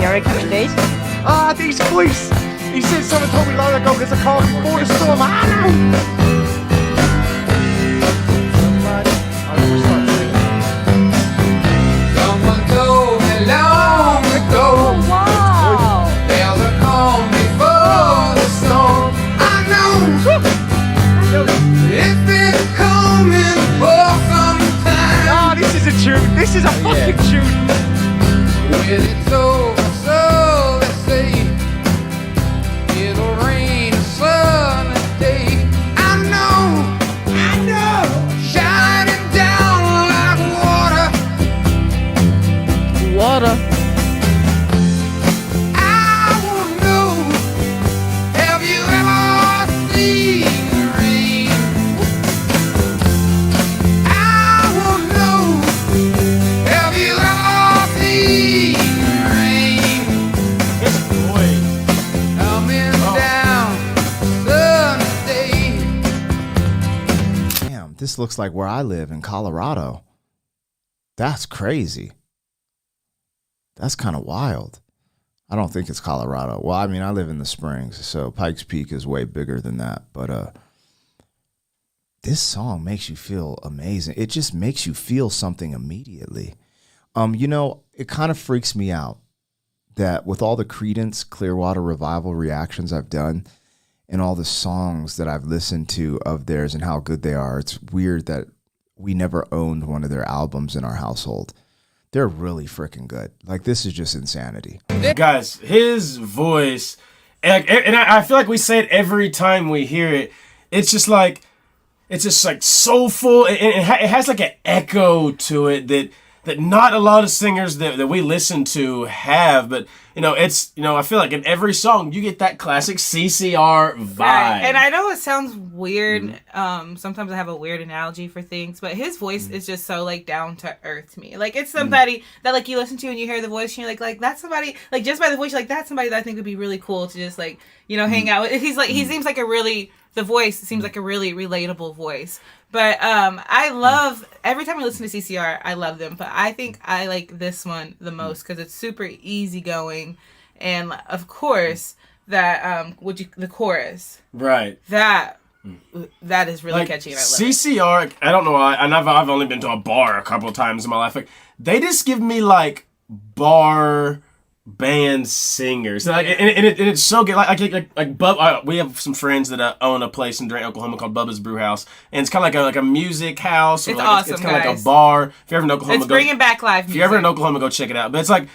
your recommendation? These police. He said someone told me long ago there's a call before the storm. I know. Someone told me long ago. Wow! There's a calm before the storm. I know. It's been coming for some time. This is a tune. This is a fucking tune. When it's over, so they say it'll rain a sunny day. I know, shining down like water. Water. I wanna know, have you ever seen the rain? I wanna know, have you ever seen the rain? Coming down Sunday. Damn, this looks like where I live in Colorado. That's crazy. That's kind of wild. I don't think it's Colorado. Well, I mean, I live in the Springs, so Pikes Peak is way bigger than that. But this song makes you feel amazing. It just makes you feel something immediately. You know, it kind of freaks me out that with all the Creedence Clearwater revival reactions I've done and all the songs that I've listened to of theirs and how good they are, it's weird that we never owned one of their albums in our household. They're really freaking good. Like, this is just insanity. Guys, his voice, and I feel like we say it every time we hear it. It's just like soulful, and it has like an echo to it that not a lot of singers that we listen to have. But I feel like in every song you get that classic CCR vibe. Right. And I know it sounds weird. Sometimes I have a weird analogy for things, but his voice is just so like down to earth to me. Like, it's somebody that like you listen to and you hear the voice and you're like that's somebody, like, just by the voice, you're like, that's somebody that I think would be really cool to just like, hang out with. He's like, he seems like the voice seems like a really relatable voice. But I love, every time I listen to CCR, I love them. But I think I like this one the most because it's super easygoing. And of course, that the chorus. Right. That is really like, catchy. And I love CCR, I don't know why, and I've only been to a bar a couple of times in my life. Like, they just give me like bar band singers, like, and it's so good. Like Bub, we have some friends that own a place in Durant, Oklahoma called Bubba's Brew House, and it's kind of like a music house. It's like, awesome. It's kind of like a bar. If you're ever in Oklahoma, It's bringing back live music. If you're ever in Oklahoma, go check it out. But it's like,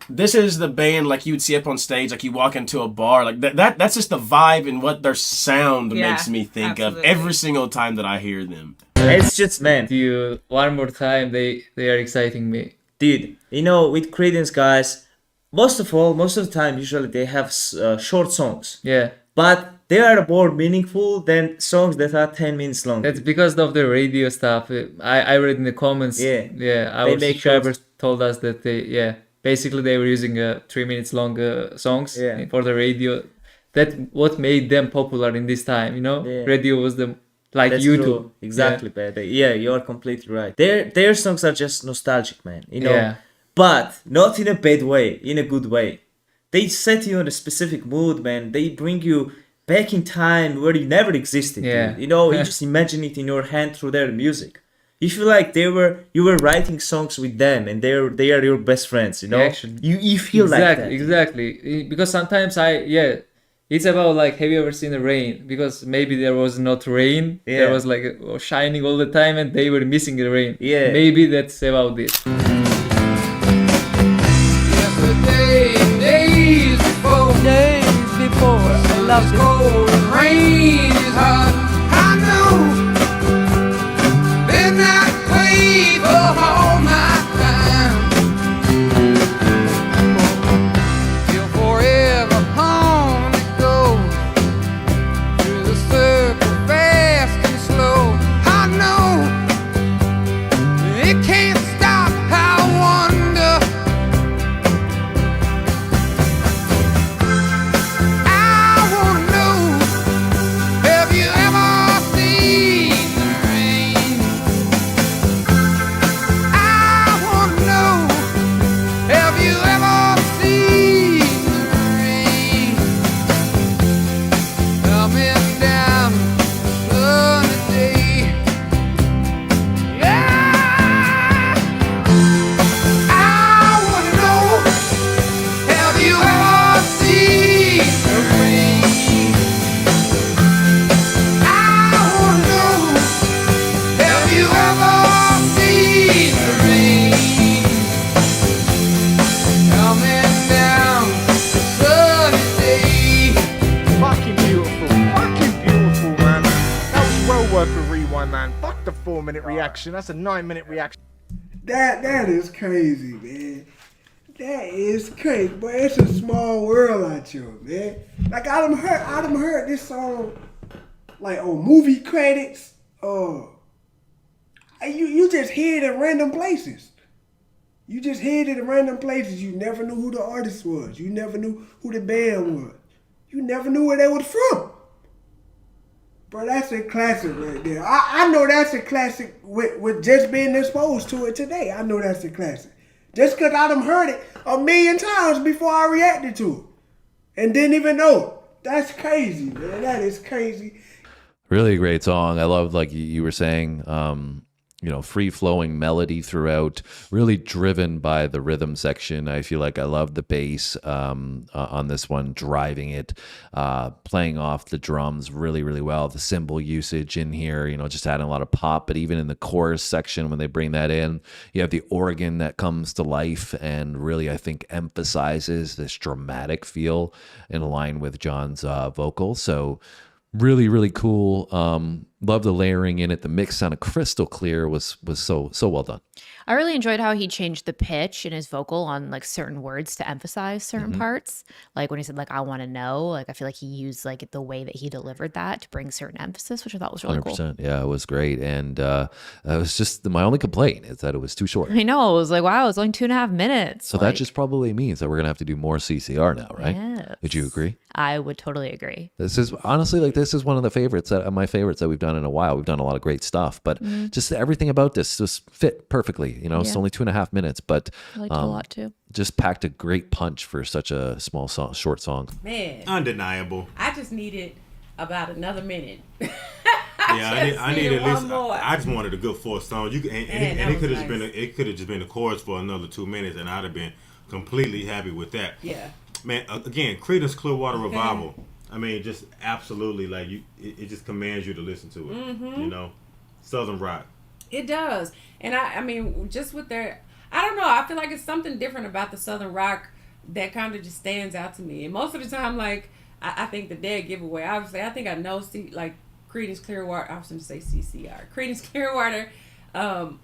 this is the band like you would see up on stage. Like, you walk into a bar, like that's just the vibe and what their sound makes me think absolutely. of every single time that I hear them. It's just, man, Dude, one more time, they are exciting me. dude, with Creedence guys, most of the time, usually they have short songs. Yeah. But they are more meaningful than songs that are 10 minutes long. That's because of the radio stuff. I read in the comments. Yeah. Our make subscribers told us that basically they were using 3 minutes long songs for the radio. That what made them popular in this time, Yeah. Radio was like That's YouTube. true. Exactly, man. Yeah, you are completely right. Their songs are just nostalgic, man. Yeah. But not in a bad way, in a good way. They set you in a specific mood, man. They bring you back in time where you never existed. Yeah. Dude. You just imagine it in your hand through their music. You feel like you were writing songs with them, and they are your best friends. Actually, you feel like that. Exactly. Because sometimes it's about like, have you ever seen the rain? Because maybe there was not rain. Yeah. There was like shining all the time, and they were missing the rain. Yeah. Maybe that's about it. Yesterday and days before, I love it's this. cold and rain is hot. I know. Been that way for all my time. Till forever home it goes, through the circle fast and slow. I know it can't stop. I wonder. I wanna know, have you ever man. Fuck the 4-minute reaction. That's a 9-minute reaction. That is crazy, man. That is crazy, but it's a small world out here, man. Like I done heard this song like on movie credits. You just hear it in random places. You just hear it in random places. You never knew who the artist was. You never knew who the band was. You never knew where they was from. Bro, that's a classic right there. I know that's a classic with just being exposed to it today. I know that's a classic. Just because I done heard it a million times before I reacted to it. And didn't even know it. That's crazy, man. That is crazy. Really great song. I love, like you were saying, free-flowing melody throughout, really driven by the rhythm section. I feel like I love the bass on this one, driving it, playing off the drums really, really well. The cymbal usage in here, just adding a lot of pop. But even in the chorus section, when they bring that in, you have the organ that comes to life and really, I think, emphasizes this dramatic feel in line with John's vocal. So really, really cool. Love the layering in it. The mix sounded crystal clear. Was so well done. I really enjoyed how he changed the pitch in his vocal on like certain words to emphasize certain parts. Like when he said like I want to know. Like I feel like he used like the way that he delivered that to bring certain emphasis, which I thought was really 100%. cool. Yeah, it was great. And it was just my only complaint is that it was too short. I know. I was like, wow, it's only 2.5 minutes. So that just probably means that we're gonna have to do more CCR now, right? Yes. Would you agree? I would totally agree. This is honestly this is one of the favorites my favorites that we've done in a while. We've done a lot of great stuff, but just everything about this just fit perfectly. It's only 2.5 minutes, but I liked it a lot too. Just packed a great punch for such a small short song. Man, Undeniable. I just needed about another minute. I need at least. More. I just wanted a good 4th song. It could have just been the chorus for another 2 minutes, and I'd have been completely happy with that. Yeah. Man, again, Creedence Clearwater Revival. I mean, just absolutely it just commands you to listen to it. Southern rock. It does, and I mean, just with their, I don't know. I feel like it's something different about the Southern rock that kind of just stands out to me. And most of the time, like I think the dead giveaway. Obviously, I think I know Creedence Clearwater. I was going to say CCR. Creedence Clearwater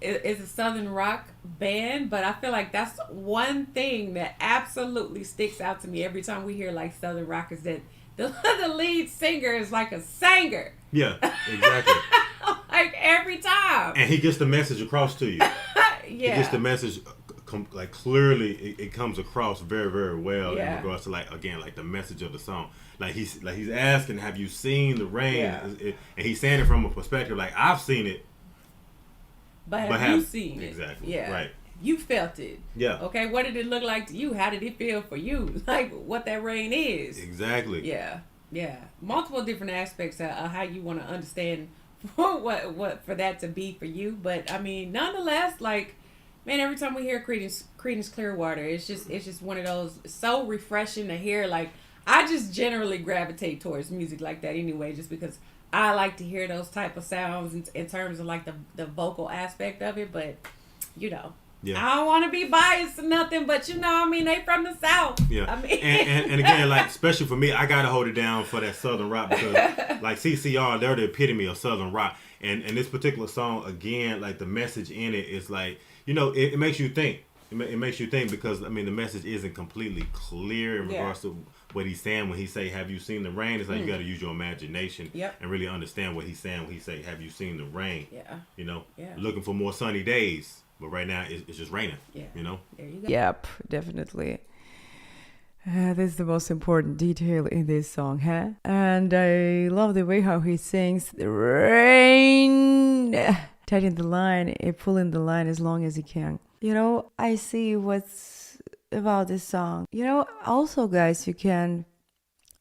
is a Southern rock band, but I feel like that's one thing that absolutely sticks out to me every time we hear like Southern rock is that the lead singer is like a singer. Yeah, exactly. Like every time. And he gets the message across to you. Yeah. He gets the message like clearly. It comes across very, very well in regards to like the message of the song. Like he's asking, have you seen the rain? Yeah. And he's saying it from a perspective like I've seen it. But have you seen it? Exactly. Yeah. Right. You felt it. Yeah. Okay, what did it look like to you? How did it feel for you? Like what that rain is. Exactly. Yeah. Yeah. Multiple different aspects of how you want to understand what for that to be for you. But I mean, nonetheless, like, man, every time we hear Creedence Clearwater, it's just one of those so refreshing to hear. Like, I just generally gravitate towards music like that anyway, just because I like to hear those type of sounds in terms of like the vocal aspect of it. But yeah. I don't want to be biased or nothing, but they from the South. Yeah. I mean, and again, like, especially for me, I gotta hold it down for that Southern rock because like CCR, they're the epitome of Southern rock. And this particular song, again, like the message in it is like, it makes you think. It makes you think because the message isn't completely clear in regards to what he's saying when he say, "Have you seen the rain?" It's like you got to use your imagination and really understand what he's saying when he say, "Have you seen the rain?" Yeah. Looking for more sunny days, but right now it's just raining. Yeah. There you go. Yep, definitely. This is the most important detail in this song, huh? And I love the way how he sings the rain, tighten the line, pulling the line as long as he can. I see what's about this song. Also, guys, you can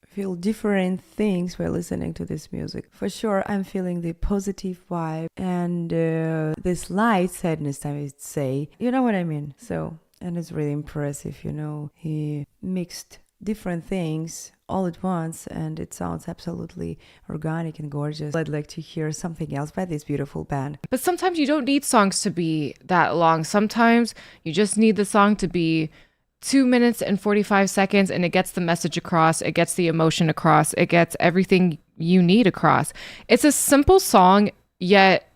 feel different things while listening to this music. For sure, I'm feeling the positive vibe and this light sadness, I would say. You know what I mean? So, and it's really impressive, He mixed different things all at once and it sounds absolutely organic and gorgeous. I'd like to hear something else by this beautiful band. But sometimes you don't need songs to be that long. Sometimes you just need the song to be 2 minutes and 45 seconds and it gets the message across, it gets the emotion across, it gets everything you need across. It's a simple song, yet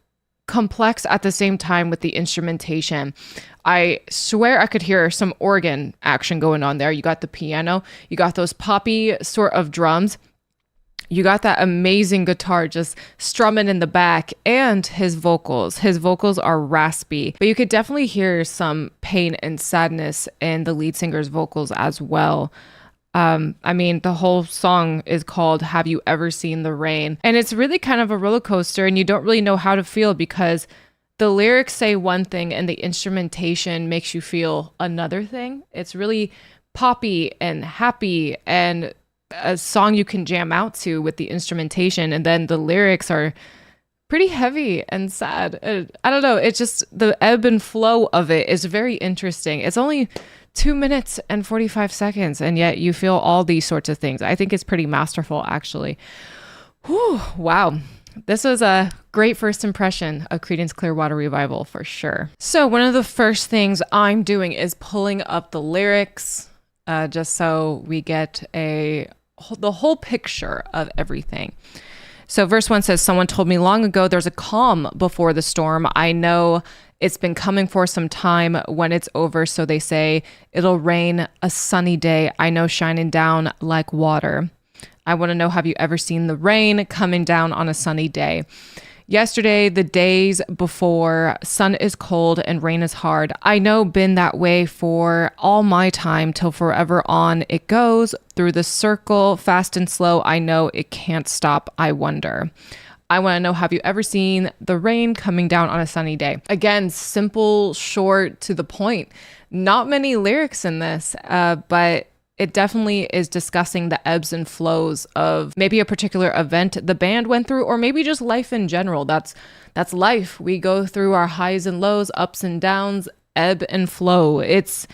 complex at the same time with the instrumentation. I swear I could hear some organ action going on there. You got the piano, you got those poppy sort of drums, you got that amazing guitar just strumming in the back, and his vocals. His vocals are raspy, but you could definitely hear some pain and sadness in the lead singer's vocals as well. I mean, the whole song is called Have You Ever Seen the Rain? And it's really kind of a roller coaster, and you don't really know how to feel because the lyrics say one thing and the instrumentation makes you feel another thing. It's really poppy and happy and a song you can jam out to with the instrumentation, and then the lyrics are pretty heavy and sad. I don't know, it's just the ebb and flow of it is very interesting. It's only 2 minutes and 45 seconds, and yet you feel all these sorts of things. I think it's pretty masterful, actually. Whew, wow. This was a great first impression of Creedence Clearwater Revival for sure. So one of the first things I'm doing is pulling up the lyrics, just so we get the whole picture of everything. So verse 1 says, someone told me long ago there's a calm before the storm. I know it's been coming for some time. When it's over, so they say, it'll rain a sunny day. I know, shining down like water. I want to know, have you ever seen the rain coming down on a sunny day? Yesterday, the days before, sun is cold and rain is hard. I know, been that way for all my time, till forever on it goes through the circle, fast and slow. I know it can't stop. I wonder. I want to know, have you ever seen the rain coming down on a sunny day? Again, simple, short, to the point. Not many lyrics in this, but it definitely is discussing the ebbs and flows of maybe a particular event the band went through, or maybe just life in general. That's life. We go through our highs and lows, ups and downs, ebb and flow. It's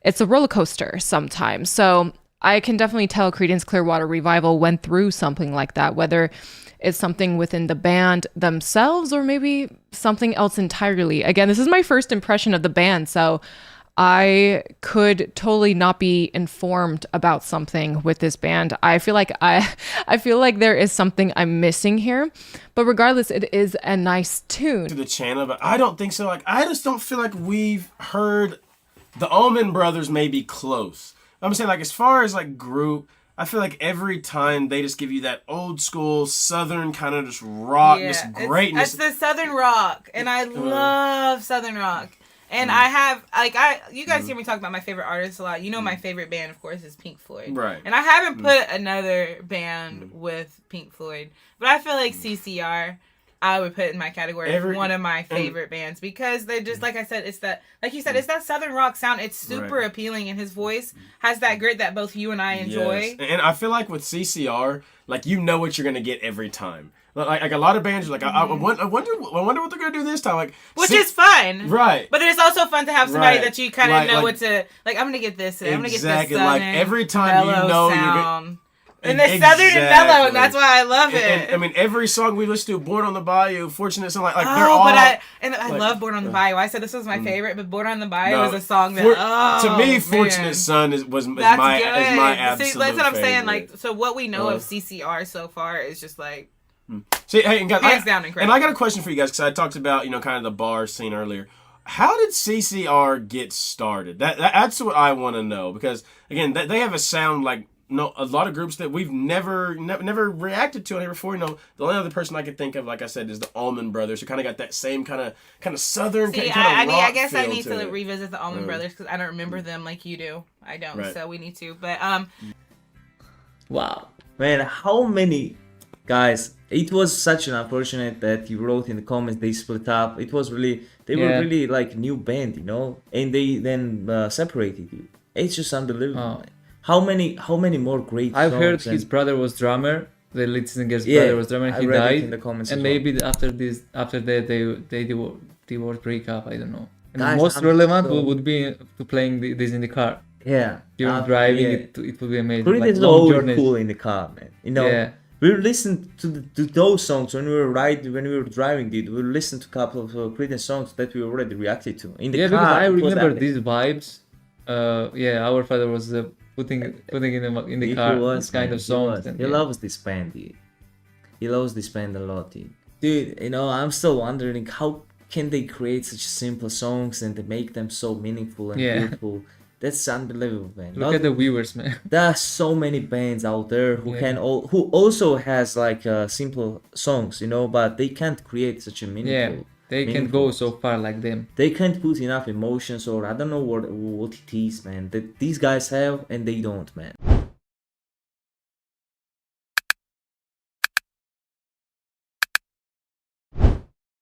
a roller coaster sometimes. So I can definitely tell Creedence Clearwater Revival went through something like that, whether it's something within the band themselves or maybe something else entirely. Again, this is my first impression of the band, so I could totally not be informed about something with this band. I feel like there is something I'm missing here, but regardless, it is a nice tune. To the channel, but I don't think so. Like, I just don't feel like we've heard the Allman Brothers maybe close. I'm saying, like, as far as like group, I feel like every time they just give you that old school Southern kind of just rock, just greatness. It's the Southern rock, and I love Southern rock. And I have, you guys hear me talk about my favorite artists a lot. You know, my favorite band, of course, is Pink Floyd. Right. And I haven't put another band with Pink Floyd. But I feel like CCR, I would put in my category as one of my favorite bands. Because they're just, like I said, it's that, like you said, it's that Southern rock sound. It's super appealing. And his voice has that grit that both you and I enjoy. Yes. And I feel like with CCR, like, you know what you're going to get every time. Like a lot of bands are like, I wonder what they're gonna do this time. Like, which is fun, right? But it's also fun to have somebody that you kind of know what to like. I'm gonna get this. Today. I'm gonna get this southern, like every time you know sound. And the southern and mellow, and that's why I love it. And I mean, every song we listen to, "Born on the Bayou," "Fortunate Son," like they're all. I love "Born on the Bayou." I said this was my favorite, but "Born on the Bayou" is a song that to me, "Fortunate Son" is my absolute. See, that's what I'm saying. Favorite. Like, so what we know of CCR so far is just like. See, hey, and guys, hands down incredible. And I got a question for you guys because I talked about kind of the bar scene earlier. How did CCR get started? That's what I want to know because again, they have a sound like a lot of groups that we've never reacted to before. The only other person I could think of, like I said, is the Allman Brothers, who kind of got that same kind of southern kind of rock I guess feel I need to it. revisit the Allman Brothers because I don't remember them like you do. I don't, right. So we need to. But wow, man, how many guys? It was such an unfortunate that you wrote in the comments they split up. It was really were really like new band, and they then separated you. It's just unbelievable. How many more great I've songs heard his brother was drummer. The lead singer's brother was drummer. He I read died. it in the comments and maybe after that they divorce break up. I don't know. And the most relevant would be to playing this in the car. Yeah. During driving, it would be amazing. Creedence is always cool in the car, man. Yeah. We listened to those songs when we were driving. We listened to a couple of Creedence songs that we already reacted to in the car. Because I remember these vibes. Our father was putting in the car this kind of songs. He loves this band. He loves this band a lot. Dude, you know, I'm still wondering how can they create such simple songs and they make them so meaningful and beautiful. That's unbelievable, man. Look at the viewers, man. There are so many bands out there who who also has like simple songs, you know, but they can't create such a meaningful. They can't go so far like them. They can't put enough emotions, or I don't know what it is, man, that these guys have and they don't, man.